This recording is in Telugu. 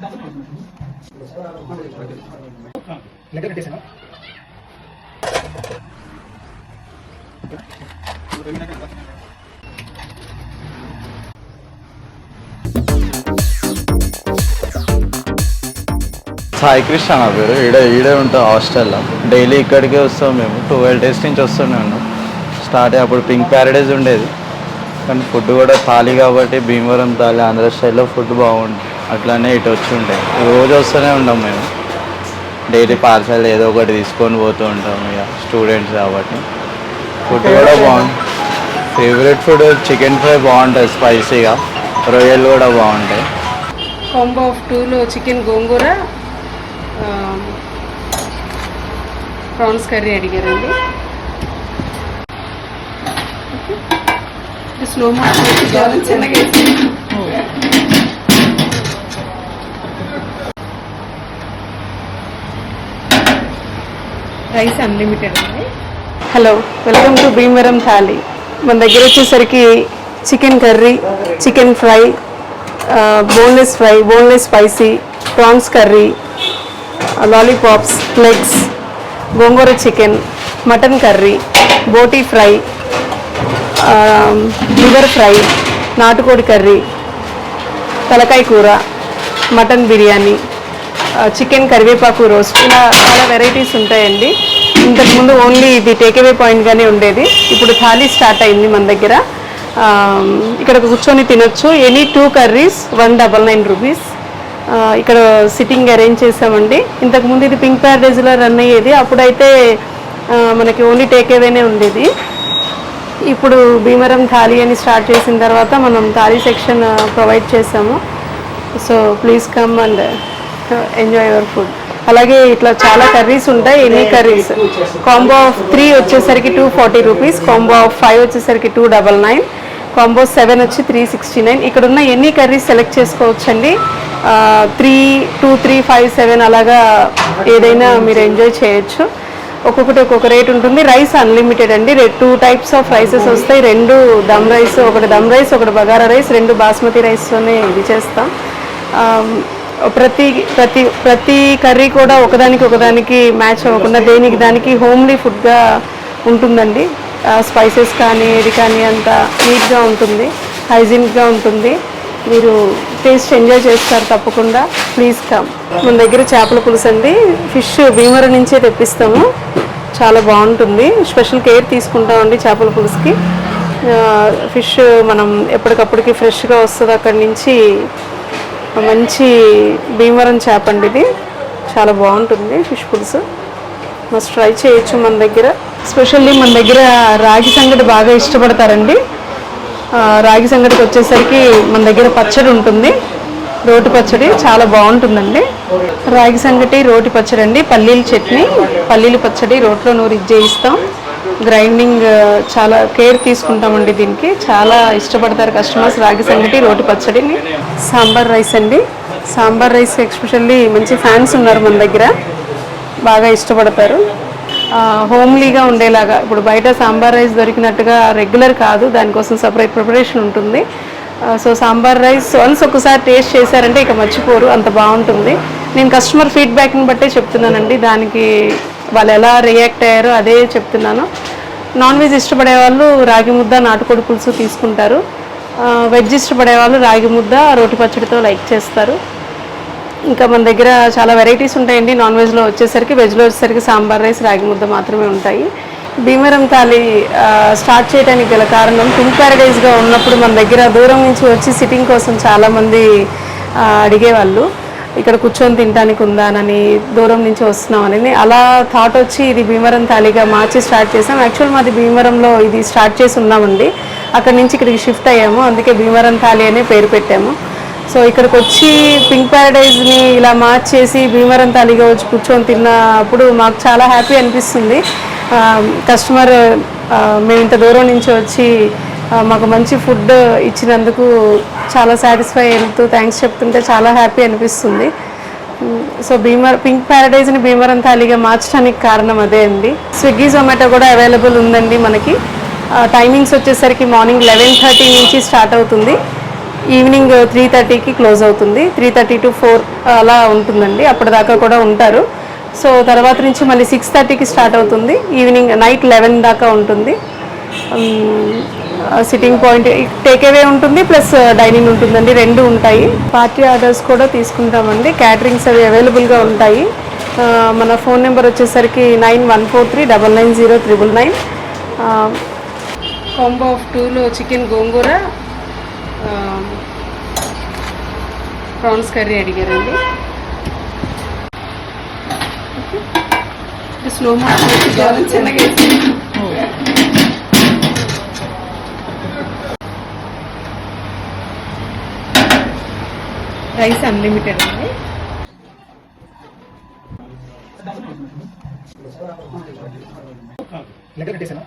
సాయి కృష్ణ నా పేరు. ఈడే ఉంటాం హాస్టల్లో. డైలీ ఇక్కడికే వస్తాం మేము. 12 days నుంచి వస్తూనే ఉన్నాం. స్టార్ట్ అప్పుడు పింక్ ప్యారడైజ్ ఉండేది, కానీ ఫుడ్ కూడా థాలీ కాబట్టి భీమవరం థాలీ ఆంధ్ర స్టైల్లో ఫుడ్ బాగుంటుంది. అట్లానే ఇటు వచ్చి ఉంటాయి. రోజు వస్తూనే ఉంటాం మేము. డైలీ పార్సల్ ఏదో ఒకటి తీసుకొని పోతూ ఉంటాం. ఇక స్టూడెంట్స్ కాబట్టి ఫుడ్ కూడా బాగుంటుంది. ఫేవరెట్ ఫుడ్ చికెన్ ఫ్రై బాగుంటుంది స్పైసీగా, రొయ్యలు కూడా బాగుంటాయి. కాంబో ఆఫ్ 2లో చికెన్ గోంగూర ప్రాన్స్ కర్రీ అడిగారండి. స్లో మోషన్ చిన్నగా రైస్ అన్లిమిటెడ్ అండి. Hello, welcome to Bhimavaram thali. మన దగ్గర వచ్చేసరికి chicken curry, chicken fry, boneless fry, boneless spicy, prawns curry, lollipops, legs, gongura chicken, mutton curry, boti fry, liver fry, నాటుకోడి కర్రీ, తలకాయ కూర, మటన్ బిర్యానీ, చికెన్ కరివేపాకు రోస్ట్, ఇలా చాలా వెరైటీస్ ఉంటాయండి. ఇంతకుముందు ఓన్లీ ఇది టేక్అవే పాయింట్గానే ఉండేది. ఇప్పుడు థాలీ స్టార్ట్ అయింది మన దగ్గర. ఇక్కడ కూర్చొని తినొచ్చు. Any 2 curries 199 rupees. ఇక్కడ సిట్టింగ్ అరేంజ్ చేసామండి. ఇంతకుముందు ఇది పింక్ ప్యారడైజ్లో రన్ అయ్యేది. అప్పుడైతే మనకి ఓన్లీ టేక్అవేనే ఉండేది. ఇప్పుడు భీమవరం థాలీ అని స్టార్ట్ చేసిన తర్వాత మనం థాలీ సెక్షన్ ప్రొవైడ్ చేసాము. So please come and enjoy your food. అలాగే ఇట్లా చాలా కర్రీస్ ఉంటాయి. Any curries. కాంబో ఆఫ్ 3 వచ్చేసరికి 240 rupees, కాంబో ఆఫ్ 5 వచ్చేసరికి 299, కాంబో 7 వచ్చి 369. ఇక్కడ ఉన్న ఎన్ని కర్రీస్ సెలెక్ట్ చేసుకోవచ్చండి. 3, 2, 3, 5, 7 అలాగా ఏదైనా మీరు ఎంజాయ్ చేయొచ్చు. ఒక్కొక్కటి ఒక్కొక్క రేట్ ఉంటుంది. రైస్ అన్లిమిటెడ్ అండి. 2 types ఆఫ్ రైసెస్ వస్తాయి. 2 దమ్ రైస్, ఒకటి దమ్ రైస్, ఒకటి బగారా రైస్, 2 బాస్మతి రైస్తోనే ఇది చేస్తాం. ప్రతి కర్రీ కూడా ఒకదానికి మ్యాచ్ అవ్వకుండా దేనికి దానికి హోమ్లీ ఫుడ్గా ఉంటుందండి. స్పైసెస్ కానీ ఏది కానీ అంతా నీట్గా ఉంటుంది, హైజీనిక్గా ఉంటుంది. మీరు టేస్ట్ ఎంజాయ్ చేస్తారు తప్పకుండా. Please come. మన దగ్గర చేపల పులుసు అండి. ఫిష్ భీమవరం నుంచే తెప్పిస్తాము. చాలా బాగుంటుంది. స్పెషల్ కేర్ తీసుకుంటామండి చేపల పులుసుకి. ఫిష్ మనం ఎప్పటికప్పటికి ఫ్రెష్గా వస్తుంది. అక్కడి నుంచి మంచి భీమవరం చేప అండి ఇది. చాలా బాగుంటుంది ఫిష్ పులుసు. మస్ట్ ట్రై చేయొచ్చు మన దగ్గర. స్పెషల్లీ మన దగ్గర రాగి సంగటి బాగా ఇష్టపడతారండి. రాగి సంగటికి వచ్చేసరికి మన దగ్గర పచ్చడి ఉంటుంది, రోటి పచ్చడి. చాలా బాగుంటుందండి. రాగి సంగటి, రోటి పచ్చడి అండి. పల్లీల చట్నీ, పల్లీల పచ్చడి రోట్లో నూరి చేయిస్తాం. గ్రైండింగ్ చాలా కేర్ తీసుకుంటామండి దీనికి. చాలా ఇష్టపడతారు కస్టమర్స్ రాగి సంగటి, రోటి పచ్చడిని. సాంబార్ రైస్ అండి. సాంబార్ రైస్ ఎస్పెషల్లీ మంచి ఫ్యాన్స్ ఉన్నారు మన దగ్గర, బాగా ఇష్టపడతారు. హోమ్లీగా ఉండేలాగా. ఇప్పుడు బయట సాంబార్ రైస్ దొరికినట్టుగా రెగ్యులర్ కాదు, దానికోసం సపరేట్ ప్రిపరేషన్ ఉంటుంది. సో సాంబార్ రైస్ వన్స్ ఒకసారి టేస్ట్ చేశారంటే ఇక మర్చిపోరు, అంత బాగుంటుంది. నేను కస్టమర్ ఫీడ్బ్యాక్ని బట్టే చెప్తున్నానండి. దానికి వాళ్ళు ఎలా రియాక్ట్ అయ్యారో అదే చెప్తున్నాను. నాన్ వెజ్ ఇష్టపడే వాళ్ళు రాగి ముద్ద, నాటుకోడి పులుసు తీసుకుంటారు. వెజ్ ఇష్టపడే వాళ్ళు రాగి ముద్ద, రోటి పచ్చడితో లైక్ చేస్తారు. ఇంకా మన దగ్గర చాలా వెరైటీస్ ఉంటాయండి. నాన్ వెజ్లో వచ్చేసరికి, వెజ్లో వచ్చేసరికి సాంబార్ రైస్, రాగి ముద్ద మాత్రమే ఉంటాయి. భీమవరం థాలీ స్టార్ట్ చేయడానికి గల కారణం, పింక్ ప్యారడైజ్గా ఉన్నప్పుడు మన దగ్గర దూరం నుంచి వచ్చి సిట్టింగ్ కోసం చాలామంది అడిగేవాళ్ళు. ఇక్కడ కూర్చొని తినడానికి ఉందానని, దూరం నుంచి వస్తున్నామని. అలా థాట్ వచ్చి ఇది భీమవరం థాలీగా మార్చి స్టార్ట్ చేసాం. యాక్చువల్ మాది భీమవరంలో ఇది స్టార్ట్ చేసి ఉన్నామండి. అక్కడి నుంచి ఇక్కడికి షిఫ్ట్ అయ్యాము. అందుకే భీమవరం థాలీ అనే పేరు పెట్టాము. సో ఇక్కడికి వచ్చి పింక్ ప్యారడైజ్ని ఇలా మార్చేసి భీమవరం థాలీగా వచ్చి కూర్చొని తిన్నప్పుడు మాకు చాలా హ్యాపీ అనిపిస్తుంది. కస్టమర్ మేము ఇంత దూరం నుంచి వచ్చి మాకు మంచి ఫుడ్ ఇచ్చినందుకు చాలా సాటిస్ఫై అవుతూ థ్యాంక్స్ చెప్తుంటే చాలా హ్యాపీ అనిపిస్తుంది. సో పింక్ ప్యారడైజ్ని భీమవరం థాలీగా మార్చడానికి కారణం అదే అండి. స్విగ్గీ, జొమాటో కూడా అవైలబుల్ ఉందండి మనకి. టైమింగ్స్ వచ్చేసరికి మార్నింగ్ 11:30 నుంచి స్టార్ట్ అవుతుంది. ఈవినింగ్ 3:30కి క్లోజ్ అవుతుంది. 3:30 to 4 అలా ఉంటుందండి. అప్పటిదాకా కూడా ఉంటారు. సో తర్వాత నుంచి మళ్ళీ 6:30కి స్టార్ట్ అవుతుంది. ఈవినింగ్ నైట్ 11 దాకా ఉంటుంది. సిట్టింగ్ పాయింట్ టేక్ అవే ఉంటుంది, ప్లస్ డైనింగ్ ఉంటుందండి. రెండు ఉంటాయి. పార్టీ ఆర్డర్స్ కూడా తీసుకుంటామండి. క్యాటరింగ్స్ అవి అవైలబుల్గా ఉంటాయి. మన ఫోన్ నెంబర్ వచ్చేసరికి 9143990999. కాంబో ఆఫ్ 2లో చికెన్ గోంగూర, ప్రాన్స్ కర్రీ అడిగారండి. స్లో మోషన్ చిన్నగా రైస్ అన్లిమిటెడ్ అండి. లెటర్ పెట్టేసాను.